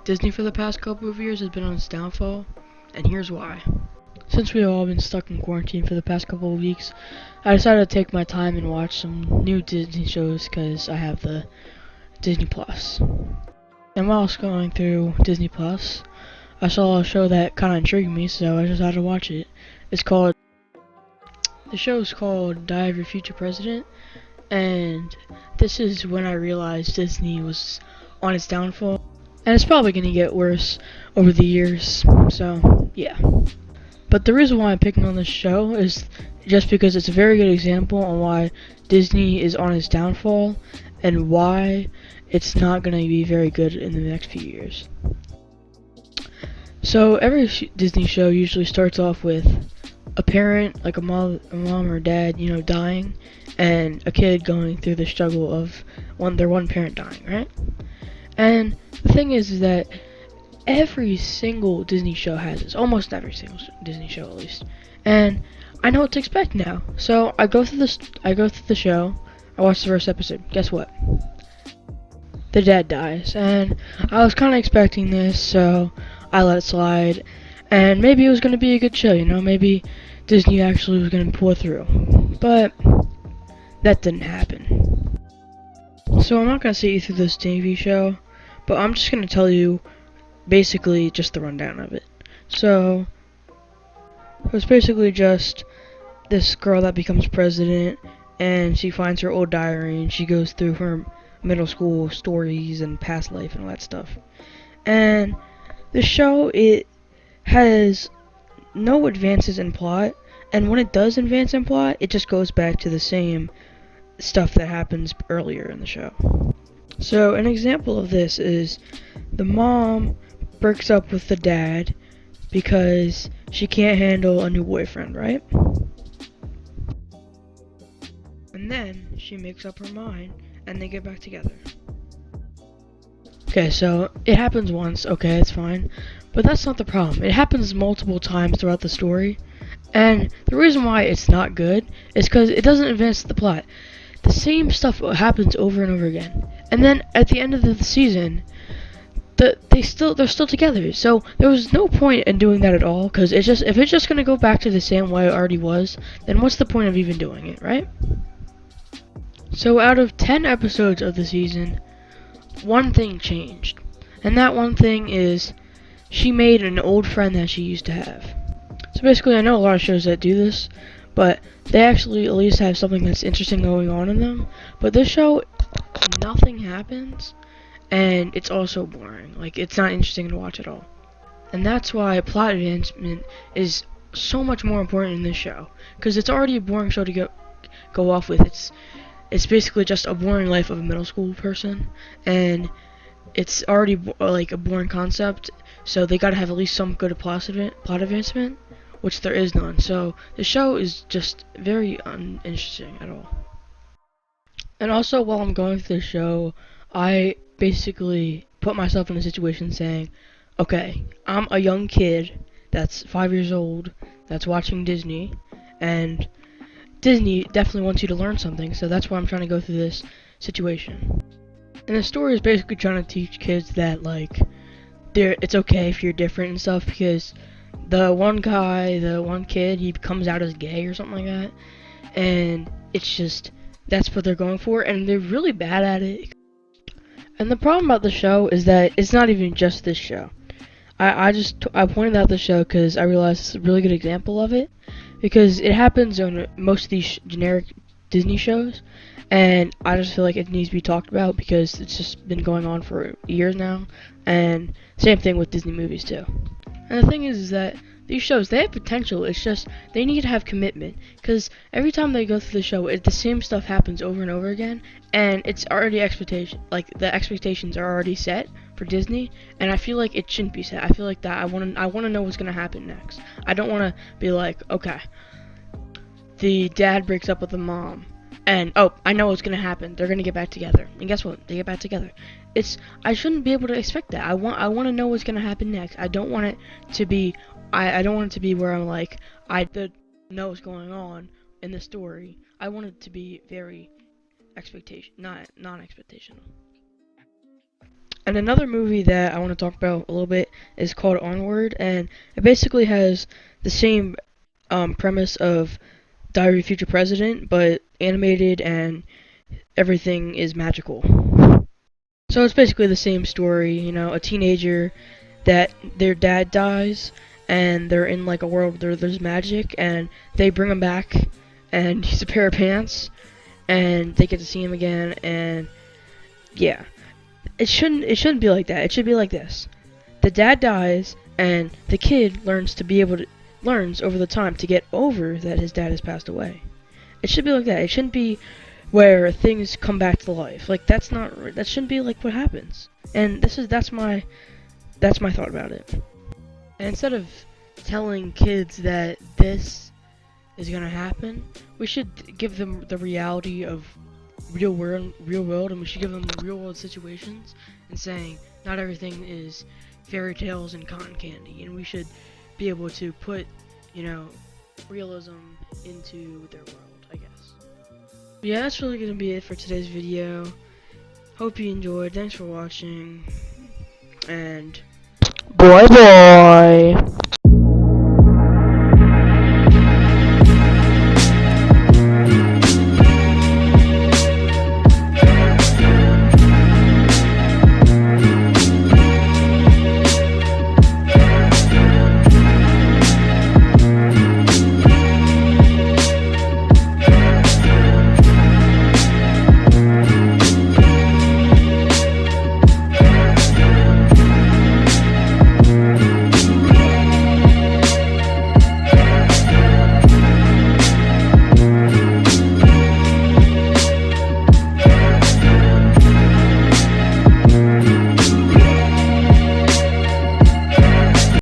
Disney for the past couple of years has been on its downfall, and here's why. Since we've all been stuck in quarantine for the past couple of weeks, I decided to take my time and watch some new Disney shows because I have the Disney Plus. And while I was going through Disney Plus, I saw a show that kind of intrigued me, so I decided to watch it. The show is called Die of Your Future President, and this is when I realized Disney was on its downfall, and it's probably going to get worse over the years, so yeah. But the reason why I'm picking on this show is just because it's a very good example on why Disney is on its downfall and why it's not going to be very good in the next few years. So every Disney show usually starts off with a parent, like a mom or dad, dying, and a kid going through the struggle of their one parent dying, right? And the thing is that every single Disney show has this, almost every single Disney show at least. And I know what to expect now. So I go through the show, I watch the first episode. Guess what? The dad dies, and I was kind of expecting this, so I let it slide. And maybe it was going to be a good show, maybe Disney actually was going to pull through. But that didn't happen. So I'm not going to see you through this TV show, but I'm just going to tell you basically just the rundown of it. So it was basically just this girl that becomes president, and she finds her old diary, and she goes through her middle school stories and past life and all that stuff. And the show, it has no advances in plot, and when it does advance in plot, it just goes back to the same stuff that happens earlier in the show. So an example of this is the mom breaks up with the dad because she can't handle a new boyfriend, right? And then she makes up her mind and they get back together. Okay, so it happens once, okay, it's fine. But that's not the problem. It happens multiple times throughout the story. And the reason why it's not good is because it doesn't advance the plot. The same stuff happens over and over again. And then at the end of the season, they're still together. So there was no point in doing that at all, because if it's just gonna go back to the same way it already was, then what's the point of even doing it, right? So out of 10 episodes of the season, one thing changed, and that one thing is she made an old friend that she used to have. So basically, I know a lot of shows that do this, but they actually at least have something that's interesting going on in them. But this show, nothing happens, and it's also boring. Like, it's not interesting to watch at all. And that's why plot advancement is so much more important in this show, because it's already a boring show to go off with. It's basically just a boring life of a middle school person, and it's already like a boring concept, so they gotta have at least some good plot advancement, which there is none. So the show is just very uninteresting at all. And also, while I'm going through the show, I basically put myself in a situation saying, okay, I'm a young kid that's 5 years old that's watching Disney, and Disney definitely wants you to learn something, so that's why I'm trying to go through this situation. And the story is basically trying to teach kids that, like, it's okay if you're different and stuff, because the one kid, he comes out as gay or something like that, and it's just, that's what they're going for, and they're really bad at it. And the problem about the show is that it's not even just this show. I pointed out the show because I realized it's a really good example of it, because it happens on most of these generic Disney shows, and I just feel like it needs to be talked about because it's just been going on for years now, and same thing with Disney movies too. And the thing is that these shows, they have potential, it's just they need to have commitment, because every time they go through the show, the same stuff happens over and over again, and it's already the expectations are already set for Disney, and I feel like it shouldn't be set. I feel like that I want to know what's going to happen next. I don't want to be like, okay, the dad breaks up with the mom, and I know what's gonna happen. They're gonna get back together, and guess what? They get back together. I shouldn't be able to expect that. I want to know what's gonna happen next. I don't want it to be. I don't want it to be where I'm like, I know what's going on in the story. I want it to be very non-expectational. And another movie that I want to talk about a little bit is called Onward, and it basically has the same premise of Diary of a Future President, but animated and everything is magical. So it's basically the same story, you know, a teenager that their dad dies and they're in like a world where there's magic and they bring him back and he's a pair of pants and they get to see him again and yeah. It shouldn't be like that. It should be like this. The dad dies and the kid learns over the time to get over that his dad has passed away. It should be like that. It shouldn't be where things come back to life. Like that shouldn't be like what happens. And that's my thought about it. And instead of telling kids that this is gonna happen, we should give them the reality of real world, and we should give them real world situations and saying not everything is fairy tales and cotton candy, and we should be able to put, you know, realism into their world, I guess. Yeah, that's really gonna be it for today's video. Hope you enjoyed. Thanks for watching, and bye bye.